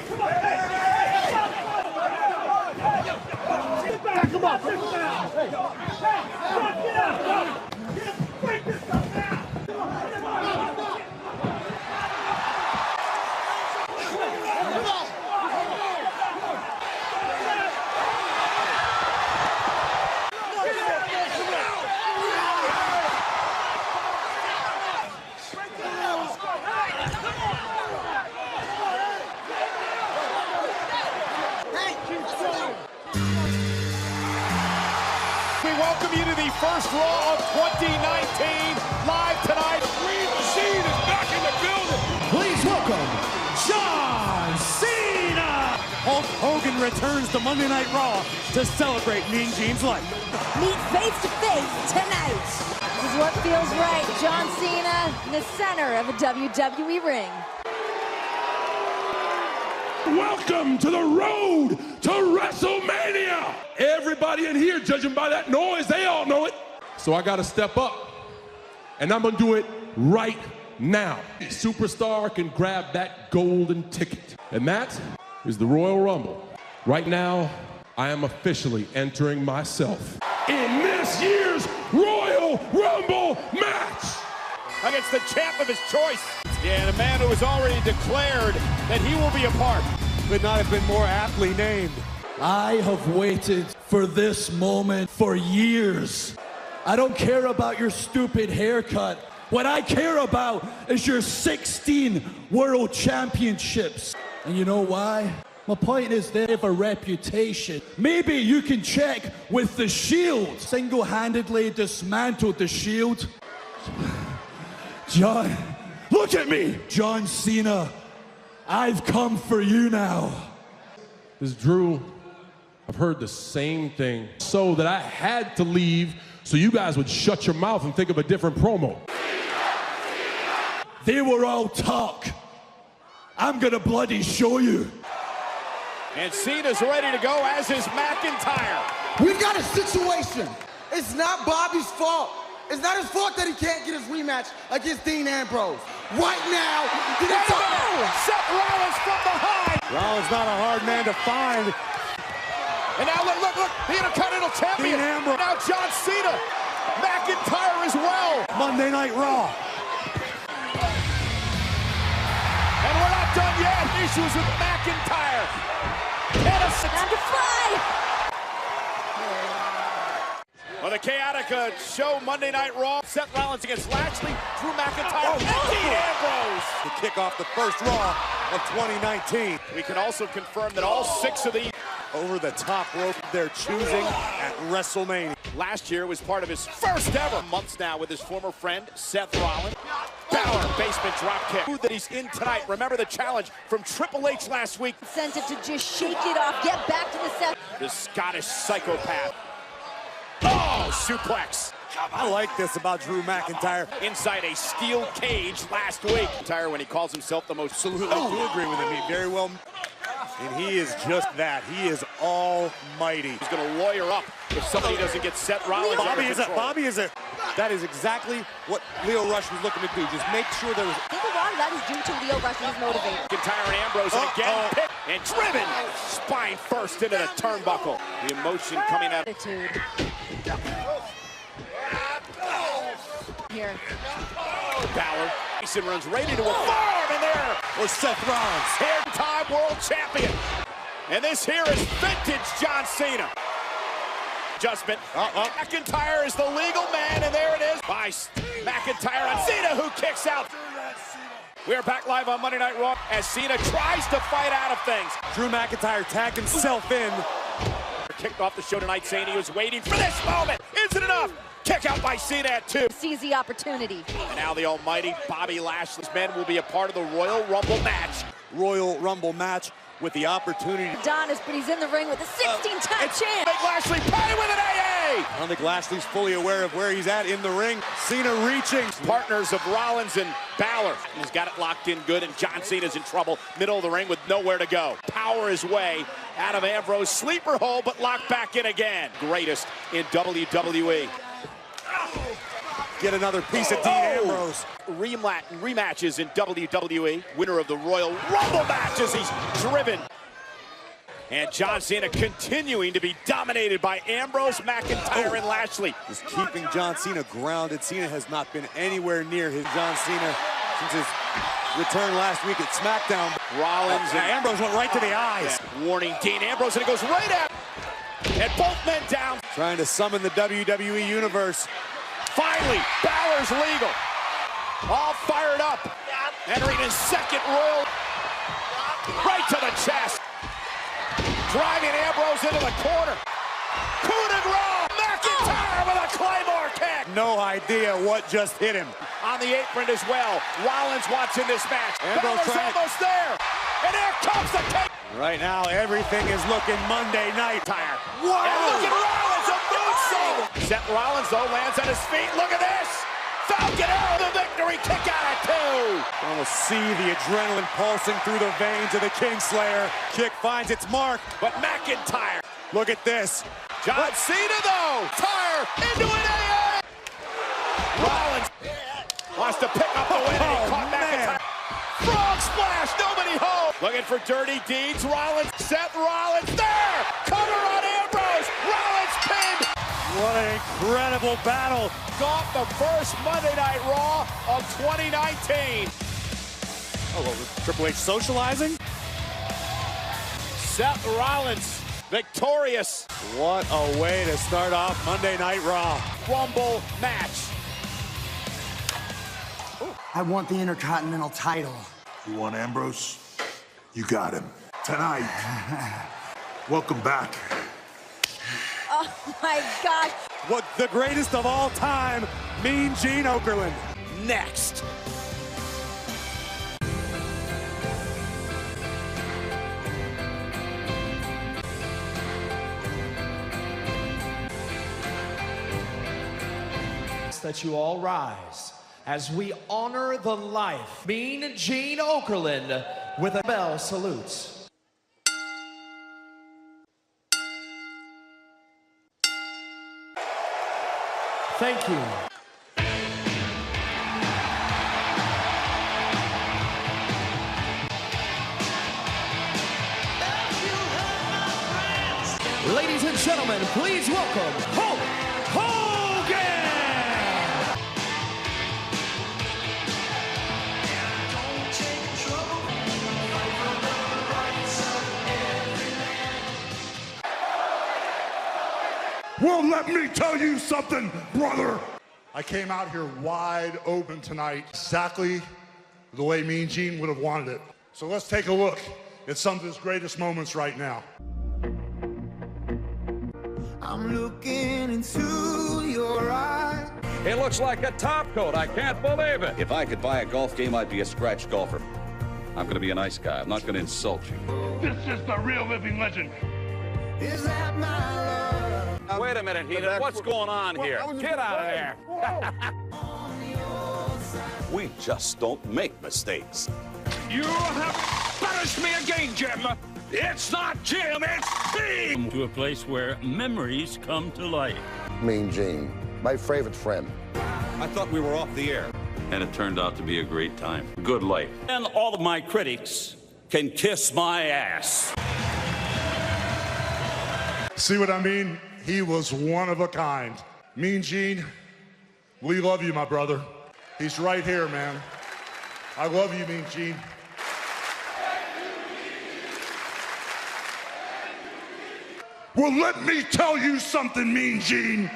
We welcome you to the first Raw of 2019, live tonight. Green Machine is back in the building. Please welcome John Cena. Hulk Hogan returns to Monday Night Raw to celebrate Mean Gene's life. Meet face to face tonight. This is what feels right. John Cena in the center of a WWE ring. Welcome to the road to WrestleMania. Everybody in here, judging by that noise, they all know it. So I gotta step up, and I'm gonna do it right now. Superstar can grab that golden ticket, and that is the Royal Rumble. Right now, I am officially entering myself in this year's Royal Rumble match Against the champ of his choice. Yeah, and a man who has already declared that he will be a part. Could not have been more aptly named. I have waited for this moment for years. I don't care about your stupid haircut. What I care about is your 16 world championships. And you know why? My point is they have a reputation. Maybe you can check with the Shield. Single-handedly dismantled the Shield. John, look at me! John Cena, I've come for you now. This Drew, I've heard the same thing, so that I had to leave so you guys would shut your mouth and think of a different promo. They were all talk. I'm gonna bloody show you. And Cena's ready to go, as is McIntyre. We've got a situation. It's not Bobby's fault. It's not his fault that he can't get his rematch against Dean Ambrose. Right now, Seth Rollins from behind. Rollins not a hard man to find. And now look, the Intercontinental Champion. Dean Ambrose. Now John Cena. McIntyre as well. Monday Night Raw. And we're not done yet. Issues with McIntyre. Time to fly. On the chaotic show Monday Night Raw, Seth Rollins against Lashley, Drew McIntyre, and Dean Ambrose. To kick off the first Raw of 2019. We can also confirm that all 6 of these Over the top rope they're choosing at WrestleMania. last year was part of his first ever months now with his former friend Seth Rollins. Balor, basement dropkick. That he's in tonight. Remember the challenge from Triple H last week. Incentive to just shake it off, get back to the set. The Scottish psychopath. Oh, suplex. I like this about Drew McIntyre. Inside a steel cage last week. McIntyre, when he calls himself the most Absolutely do agree with him. He very well, and he is just that. He is almighty. He's going to lawyer up if somebody doesn't get Seth Rollins under control. That is exactly what Leo Rush was looking to do. Just make sure there was. I think a lot of that is due to Leo Rush and his motivator. McIntyre and Ambrose again picked and driven spine first into the turnbuckle. The emotion coming out. Attitude. Here. Balor. Mason runs right into a farm in there. Or Seth Rollins. Here-time world champion. And this here is vintage John Cena. Adjustment. McIntyre is the legal man, and there it is. By McIntyre on Cena, who kicks out. We're back live on Monday Night Raw as Cena tries to fight out of things. Drew McIntyre tagged himself in. Kicked off the show tonight saying he was waiting for this moment. Is it enough? Kick out by Cena at 2. Sees the opportunity. And now the almighty Bobby Lashley's men will be a part of the Royal Rumble match. Royal Rumble match with the opportunity. Adonis, but he's in the ring with a 16-time chance. Make Lashley pay with an AA. I don't think Lashley's fully aware of where he's at in the ring. Cena reaching. Partners of Rollins and Balor. He's got it locked in good, and John Cena's in trouble. Middle of the ring with nowhere to go. Power his way out of Ambrose. Sleeper hole, but locked back in again. Greatest in WWE. get another piece of Dean Ambrose. Rematches in WWE. Winner of the Royal Rumble match as he's driven. And John Cena continuing to be dominated by Ambrose, McIntyre, and Lashley. Is keeping John Cena grounded. Cena has not been anywhere near his John Cena since his return last week at SmackDown. Rollins and Ambrose went right to the eyes. Warning Dean Ambrose, and it goes right at. And both men down. Trying to summon the WWE Universe. Finally, Balor's legal. All fired up. Entering his second Royal. Right to the chest. Driving Ambrose into the corner. Coup de grace. McIntyre with a Claymore kick. No idea what just hit him. On the apron as well. Rollins watching this match. Ambrose Balor's almost there. And here comes the kick. Right now, everything is looking Monday night. Whoa! And look at Rollins, a moonsault. Seth Rollins, though, lands on his feet. Look at this. Falcon Arrow, the victory kick out at 2. Almost see the adrenaline pulsing through the veins of the Kingslayer. Kick finds its mark. But McIntyre. Look at this. John Cena, though. Tire into an AA. Rollins wants to pick up the win, and he caught McIntyre. Frog splash, nobody home. Looking for dirty deeds. Rollins, Seth Rollins there. Cover on Ambrose. Rollins pinned. What an incredible battle. Off the first Monday Night Raw of 2019. Oh, well, was Triple H socializing? Seth Rollins victorious. What a way to start off Monday Night Raw. Rumble match. I want the Intercontinental title. You want Ambrose? You got him. Tonight. Welcome back. Oh my God. What the greatest of all time, Mean Gene Okerlund. Next. That you all rise as we honor the life. Mean Gene Okerlund with a bell salutes. Thank you. Ladies and gentlemen, please welcome Hulk Hogan! Well, let me tell you something, brother. I came out here wide open tonight, exactly the way Mean Gene would have wanted it. So let's take a look at some of his greatest moments right now. I'm looking into your eyes. It looks like a top coat. I can't believe it. If I could buy a golf game, I'd be a scratch golfer. I'm going to be a nice guy. I'm not going to insult you. This is the real living legend. Is that my love? Wait a minute, Heaton. What's going on here? Get out of there. We just don't make mistakes. You have punished me again, Jim. It's not Jim, it's me. To a place where memories come to life. Mean Gene, my favorite friend. I thought we were off the air. And it turned out to be a great time. Good life. And all of my critics can kiss my ass. See what I mean? He was one of a kind. Mean Gene, we love you, my brother. He's right here, man. I love you, Mean Gene. Well, let me tell you something, Mean Gene.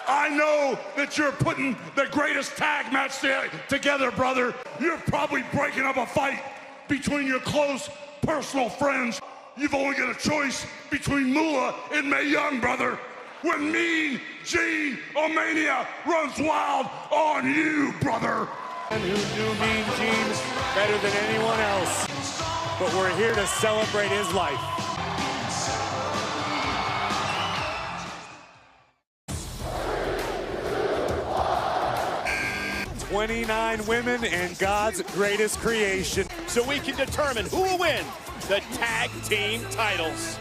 I know that you're putting the greatest tag match together, brother. You're probably breaking up a fight between your close personal friends. You've only got a choice between Moolah and Mae Young, brother. When Mean Gene Omania runs wild on you, brother. And who knew Mean Gene better than anyone else? But we're here to celebrate his life. 29 women and God's greatest creation. So we can determine who will win the tag team titles.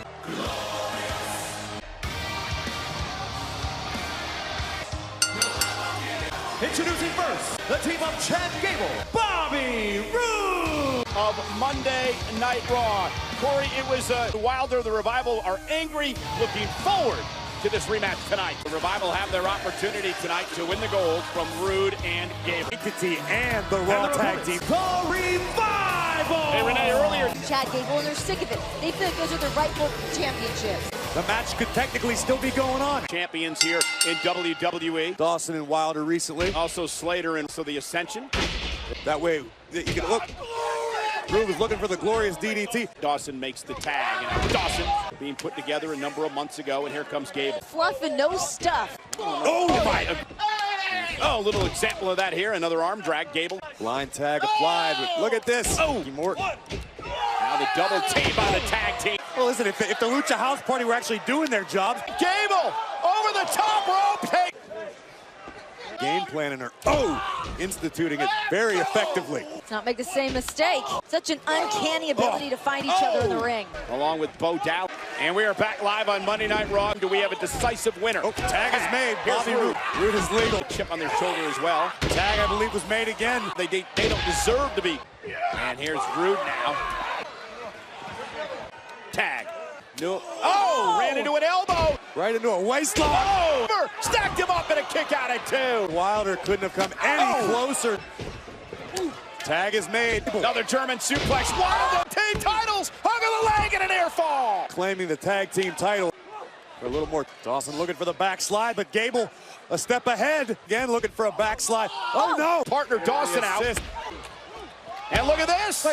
Introducing first, the team of Chad Gable, Bobby Roode. Of Monday Night Raw. Corey, it was Wilder, the Revival are angry, looking forward to this rematch tonight. The Revival have their opportunity tonight to win the gold from Roode and Gable. Entity and the Raw Tag Team. The Revival! Hey, Renee, earlier. Chad Gable, and they're sick of it. They feel like those are their rightful championships. The match could technically still be going on. Champions here in WWE. Dawson and Wilder recently. Also Slater and so the Ascension. That way, you can look. Drew was looking for the glorious DDT. Dawson makes the tag, and Dawson being put together a number of months ago, and here comes Gable. Fluff and no stuff. Oh, my. Oh, a little example of that here. Another arm drag, Gable. Line tag applied. Look at this. Oh, Morton. Now the double team by the tag team. Well, listen, if the Lucha House Party were actually doing their job. Gable over the top rope. Take. Game planning her. Instituting it very effectively. Let's not make the same mistake. Such an uncanny ability to find each other in the ring. Along with Bo Dow. And we are back live on Monday Night Raw. Do we have a decisive winner? Tag is made. Bobby Roode. Roode is legal. Chip on their shoulder as well. Tag, I believe, was made again. They don't deserve to be. And here's Roode now. Tag. No. Oh, ran into an elbow. Right into a waistlock. Over. Stacked him up and a kick out at 2. Wilder couldn't have come any closer. Tag is made. Another German suplex. Wilder, team titles, hug of the leg and an air fall. Claiming the tag team title. For a little more. Dawson looking for the backslide, but Gable a step ahead. Again, looking for a backslide. Oh, no. Partner Dawson out. And look at this.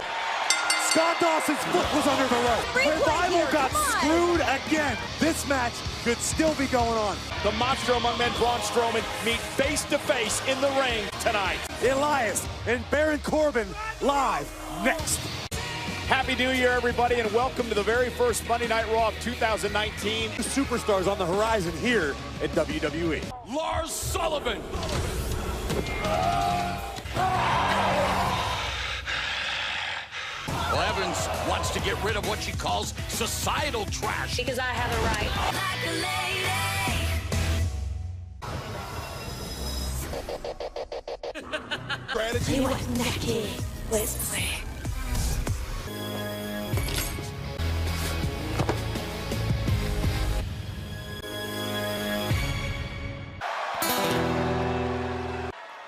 Scott Dawson's foot was under the rope. Revival got screwed again. This match could still be going on. The monster among men, Braun Strowman, meet face to face in the ring tonight. Elias and Baron Corbin live next. Happy New Year, everybody, and welcome to the very first Monday Night Raw of 2019. The superstars on the horizon here at WWE. Lars Sullivan. Well, Evans wants to get rid of what she calls societal trash. Because I have a right. Strategy. You want naked. Let's play.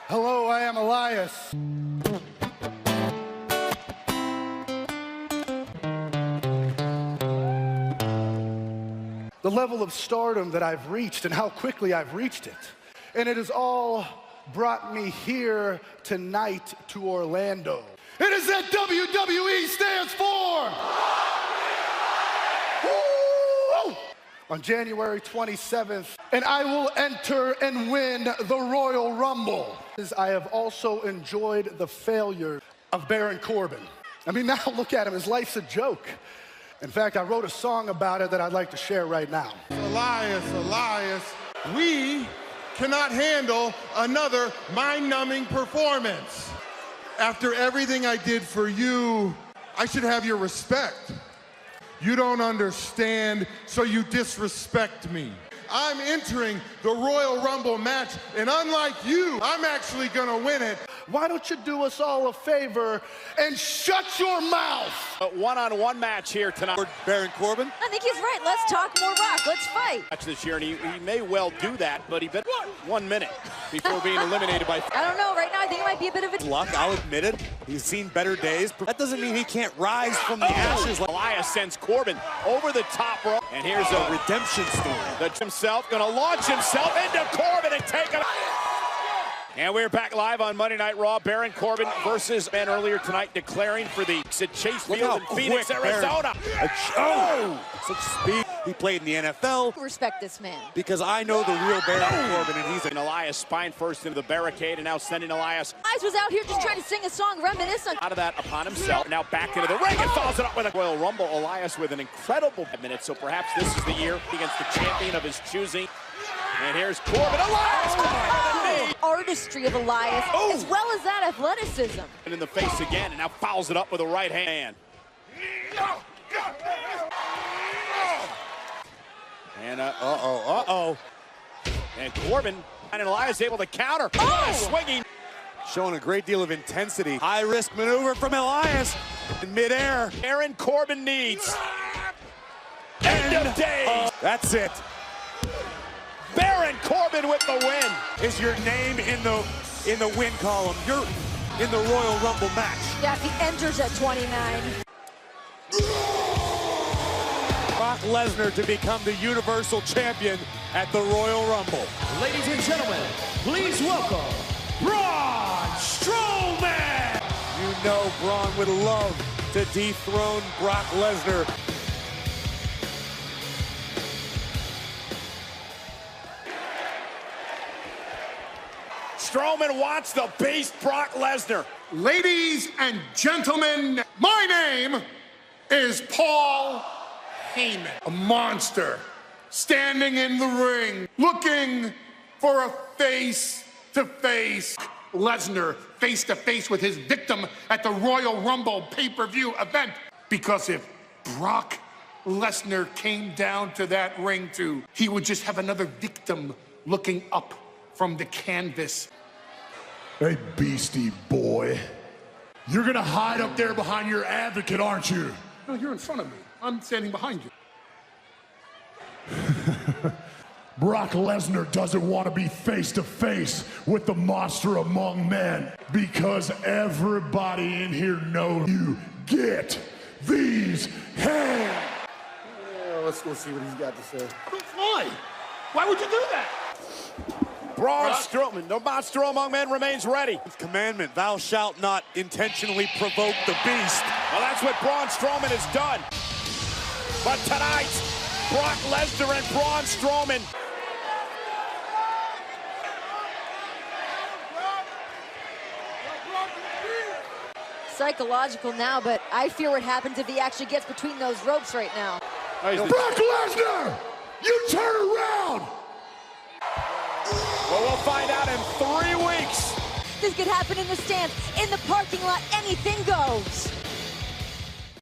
Hello, I am Elias. The level of stardom that I've reached and how quickly I've reached it. And it has all brought me here tonight to Orlando. It is that WWE stands for. Woo! On January 27th, and I will enter and win the Royal Rumble. I have also enjoyed the failure of Baron Corbin. I mean, now look at him, his life's a joke. In fact, I wrote a song about it that I'd like to share right now. Elias, we cannot handle another mind-numbing performance. After everything I did for you, I should have your respect. You don't understand, so you disrespect me. I'm entering the Royal Rumble match, and unlike you, I'm actually gonna win it. Why don't you do us all a favor and shut your mouth? A one-on-one match here tonight. Baron Corbin. I think he's right. Let's talk more rock. Let's fight. Match this year, and he may well do that, but he bet 1 minute before being eliminated by. I don't know. Right now, I think it might be a bit of a luck. I'll admit it. He's seen better days. That doesn't mean he can't rise from the ashes. Elias sends Corbin over the top rope, and here's a redemption story. That's himself going to launch himself into Corbin and take him. And we're back live on Monday Night Raw. Baron Corbin versus man earlier tonight declaring for the Chase Field in Phoenix, Arizona. Such speed. He played in the NFL. Respect this man. Because I know the real Baron Corbin, and he's an Elias spine first into the barricade, and now sending Elias. Elias was out here just trying to sing a song reminiscent. Out of that upon himself. Now back into the ring and follows it up with a Royal Rumble. Elias with an incredible minute, so perhaps this is the year against the champion of his choosing. And here's Corbin. Elias! Artistry of Elias, as well as that athleticism. And in the face again, and now fouls it up with a right hand. And And Corbin And Elias able to counter. Oh! Swinging. Showing a great deal of intensity. High risk maneuver from Elias in midair. Baron Corbin needs. End of days. That's it. Baron Corbin with the win. Is your name in the win column? You're in the Royal Rumble match. Yeah, he enters at 29. Brock Lesnar to become the Universal Champion at the Royal Rumble. Ladies and gentlemen, please welcome Braun Strowman! You know Braun would love to dethrone Brock Lesnar. Strowman wants the beast, Brock Lesnar. Ladies and gentlemen, my name is Paul Heyman, a monster standing in the ring, looking for a face-to-face Lesnar, face-to-face with his victim at the Royal Rumble pay-per-view event. Because if Brock Lesnar came down to that ring too, he would just have another victim looking up from the canvas. Hey, beastie boy. You're gonna hide up there behind your advocate, aren't you? No, you're in front of me. I'm standing behind you. Brock Lesnar doesn't want to be face-to-face with the monster among men because everybody in here knows you get these hands. Let's go see what he's got to say. Why? Why would you do that? Braun Strowman, the monster among men remains ready. Commandment, thou shalt not intentionally provoke the beast. Well, that's what Braun Strowman has done. But tonight, Brock Lesnar and Braun Strowman. Psychological now, but I fear what happens if he actually gets between those ropes right now. Brock Lesnar, you turn around. Well, we'll find out in 3 weeks. This could happen in the stands, in the parking lot, anything goes.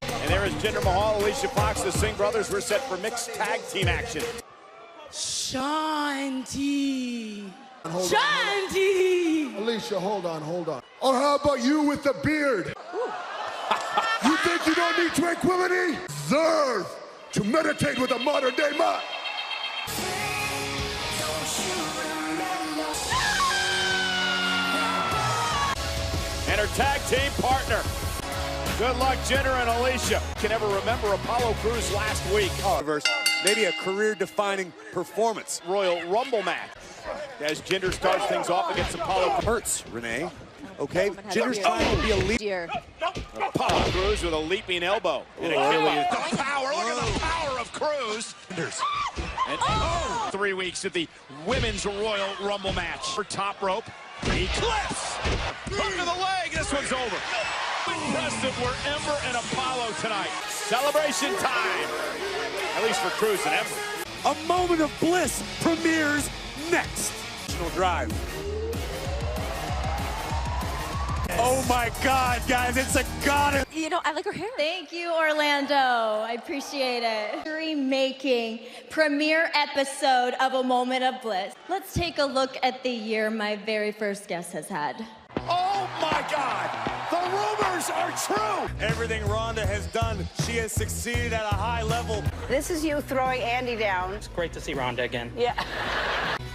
And there is Jinder Mahal, Alicia Fox, the Singh brothers. We're set for mixed tag team action. Shanti. Shanti! Alicia, hold on. Or how about you with the beard? You think you don't need tranquility? Deserve to meditate with a modern-day man. And her tag team partner. Good luck, Jinder and Alicia. Can ever remember Apollo Crews last week. Maybe a career-defining performance. Royal Rumble match. As Jinder starts things off against Apollo. Hurts, Renee. Okay, Jinder's trying to be a leader. Apollo Crews with a leaping elbow. And a kick. The power, look at the power of Crews. And 3 weeks at the Women's Royal Rumble match. For top rope, he clips. Hook to the leg, this one's over. Impressive wherever and Apollo tonight. Celebration time. At least for Crews and Ember. A moment of bliss premieres next. Drive. Oh my God, guys, it's a goddess. You know, I like her hair. Thank you, Orlando. I appreciate it. History-making premiere episode of A Moment of Bliss. Let's take a look at the year my very first guest has had. Oh my God, the rumors are true. Everything Ronda has done, she has succeeded at a high level. This is you throwing Andy down. It's great to see Ronda again. Yeah.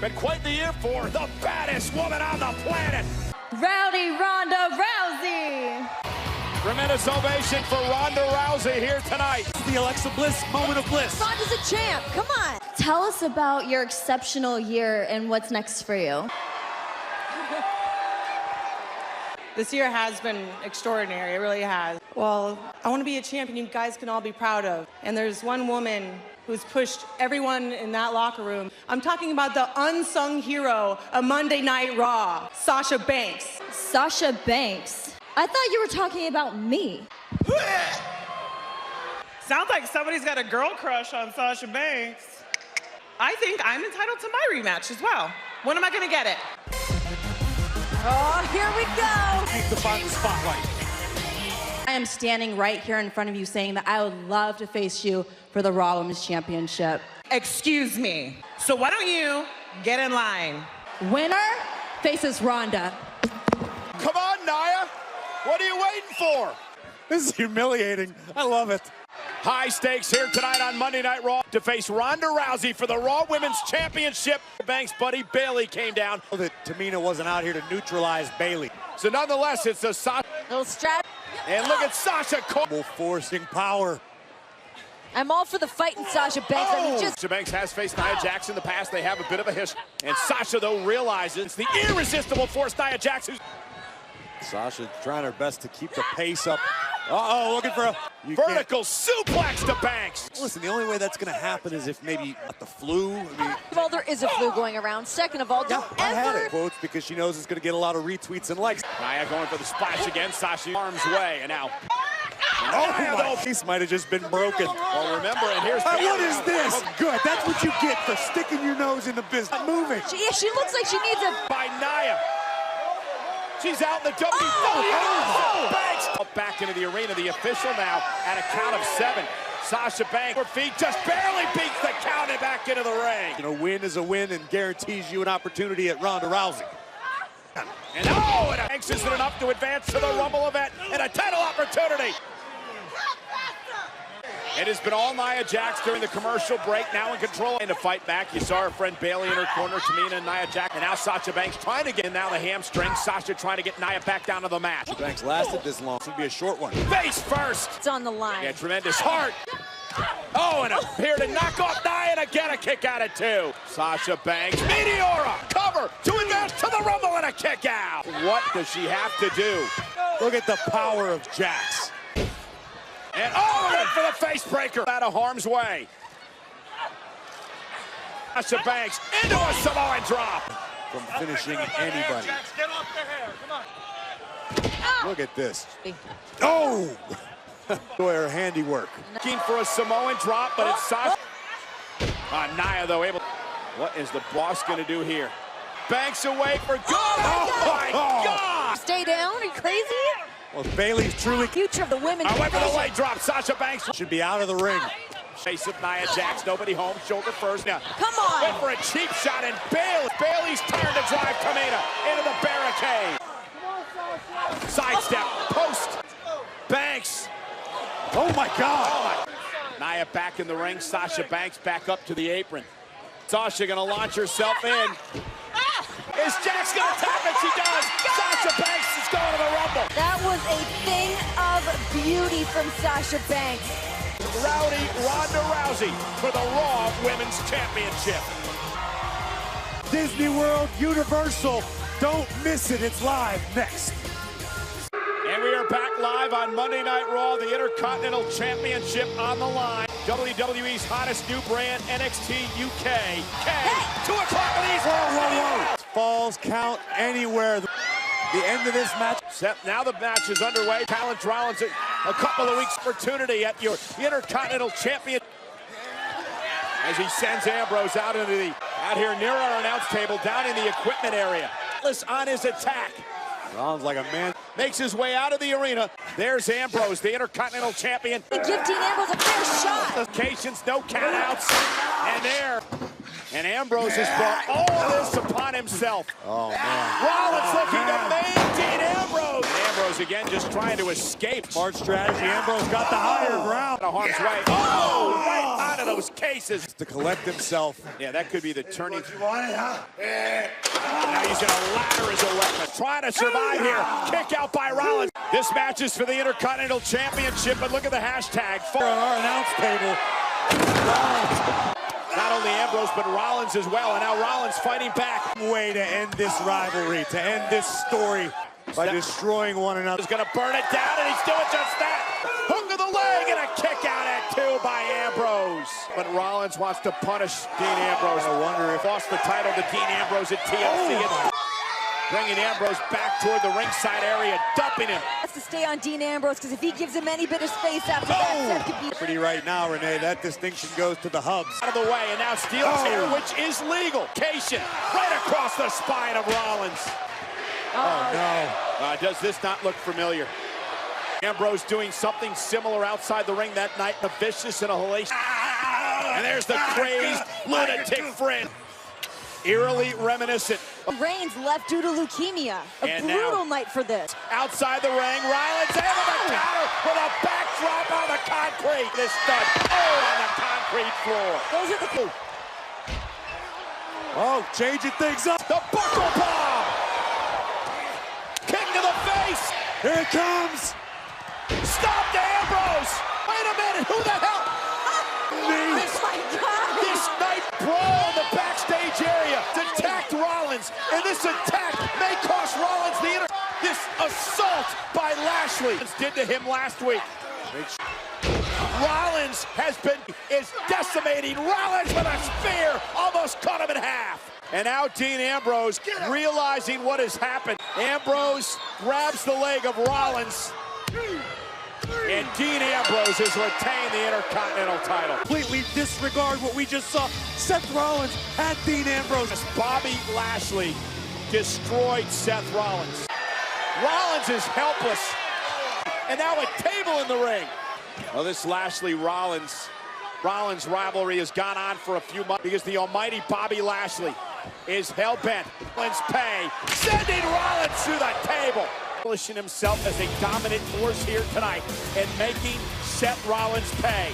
Been quite the year for the baddest woman on the planet. Rowdy Ronda Rousey. Tremendous ovation for Ronda Rousey here tonight. The Alexa Bliss moment of bliss. Ronda's a champ, come on. Tell us about your exceptional year and what's next for you. This year has been extraordinary, it really has. Well, I want to be a champion you guys can all be proud of. And there's one woman who's pushed everyone in that locker room. I'm talking about the unsung hero of Monday Night Raw, Sasha Banks. Sasha Banks? I thought you were talking about me. Sounds like somebody's got a girl crush on Sasha Banks. I think I'm entitled to my rematch as well. When am I gonna get it? Oh, here we go. The spotlight. I am standing right here in front of you saying that I would love to face you for the Raw Women's Championship. Excuse me. So why don't you get in line? Winner faces Ronda. Come on, Nia. What are you waiting for? This is humiliating. I love it. High stakes here tonight on Monday Night Raw to face Ronda Rousey for the Raw Women's Championship. Banks' buddy Bayley came down. That Tamina wasn't out here to neutralize Bayley. So nonetheless, it's a Sasha. Little strap. And look at Sasha forcing power. I'm all for the fight in Sasha Banks. I mean, Sasha Banks has faced Nia Jax in the past. They have a bit of a history. And Sasha, though, realizes it's the irresistible force Nia Jax. Sasha trying her best to keep the pace up. Uh-oh, looking for a vertical suplex to Banks. Listen, the only way that's going to happen is if maybe the flu. I mean, first of all, there is a flu going around. Second of all, don't I had ever it. Quotes because she knows it's going to get a lot of retweets and likes. Nia going for the splash again. Sasha arms way, and now. Oh, my face might have just been broken. Well, remember, and here's what is this? Oh, good. That's what you get for sticking your nose in the business. Not moving. She looks like she needs a. By Nia. She's out in the WWE. Banks back into the arena. The official now at a count of 7. Sasha Banks, her feet just barely beats the count and back into the ring. You know, win is a win and guarantees you an opportunity at Ronda Rousey. And Banks isn't enough to advance to the Rumble event and a title opportunity. It has been all Nia Jax during the commercial break, now in control. And to fight back, you saw her friend Bayley in her corner, Tamina and Nia Jax. And now Sasha Banks trying to get now the hamstring. Sasha trying to get Nia back down to the mat. Banks lasted this long. This would be a short one. Face first. It's on the line. Yeah, tremendous heart. Oh, and here to knock off Nia and again a kick out at 2. Sasha Banks, Meteora, cover to advance to the Rumble and a kick out. What does she have to do? Look at the power of Jax. And went for the face breaker out of harm's way. Sasha Banks into a Samoan drop. From finishing anybody. Get off the hair, come on. Look at this. Oh! Boy, her handiwork. Looking for a Samoan drop, but it's Sasha. Nia, though, able. What is the boss going to do here? Banks away for good. Oh my God! Stay down. Are you crazy? Well, Bayley's truly future of the women. I went for the leg drop. Sasha Banks should be out of the ring. Face of Nia Jax, nobody home, shoulder first. Now, come on. Went for a cheap shot, and Bayley's turned to drive Tamina into the barricade. Sidestep, post. Banks. Oh my God. Nia back in the ring. Sasha Banks back up to the apron. Sasha gonna launch herself in. Is Jax gonna tap it? She does. Sasha Banks is going to the Rumble. That was a thing of beauty from Sasha Banks. Rowdy Ronda Rousey for the Raw Women's Championship. Disney World, Universal. Don't miss it. It's live next. And we are back live on Monday Night Raw, the Intercontinental Championship on the line. WWE's hottest new brand, NXT UK. Hey! 2 o'clock in the East. Whoa. Falls count anywhere. The end of this match. Now the match is underway. Challenge Rollins a couple of weeks opportunity at your Intercontinental Champion. As he sends Ambrose out here near our announce table, down in the equipment area. On his attack. Rollins like a man. Makes his way out of the arena. There's Ambrose, the Intercontinental Champion. Give Dean Ambrose a fair shot. Occasions, no countouts. And Ambrose has brought all this upon himself. Oh, man. Rollins looking to main Dean Ambrose. Ambrose again just trying to escape. Smart strategy. Ambrose got the higher ground. Out of harm's way. Right out of those cases. To collect himself. Yeah, that could be the turning. Now he's going to ladder as a weapon. Trying to survive here. Kick out by Rollins. This match is for the Intercontinental Championship, but look at the hashtag. On our announce table. Not only Ambrose, but Rollins as well. And now Rollins fighting back. Way to end this rivalry, to end this story by destroying one another. He's going to burn it down, and he's doing just that. Hook of the leg and a kick out at 2 by Ambrose. But Rollins wants to punish Dean Ambrose. I wonder if lost the title to Dean Ambrose at TLC. Bringing Ambrose back toward the ringside area, dumping him. Has to stay on Dean Ambrose, because if he gives him any bit of space after that could be... Pretty right now, Renee. That distinction goes to the hubs. Out of the way, and now steel chair, which is legal. Cation right across the spine of Rollins. Oh, no. Does this not look familiar? Ambrose doing something similar outside the ring that night. A vicious and a hellacious. And there's the crazed lunatic friend. Eerily reminiscent Reigns left due to leukemia. A brutal night for this. Outside the ring, Rollins able to counter with a backdrop on the concrete. This stud, on the concrete floor. Those are the Oh, changing things up. The buckle bomb. Kick to the face. Here it comes. Stop to Ambrose. Wait a minute, who the hell? This night brawl in the backstage area attacked Rollins, and this attack may cost Rollins this assault by Lashley did to him last week. Rollins is decimating Rollins with a spear, almost cut him in half. And now Dean Ambrose realizing what has happened. Ambrose grabs the leg of Rollins. And Dean Ambrose has retained the Intercontinental title. Completely disregard what we just saw. Seth Rollins had Dean Ambrose. Bobby Lashley destroyed Seth Rollins. Rollins is helpless. And now a table in the ring. Well, this Lashley-Rollins rivalry has gone on for a few months because the almighty Bobby Lashley is hell-bent. Rollins pay, sending Rollins to the table. Establishing himself as a dominant force here tonight and making Seth Rollins pay.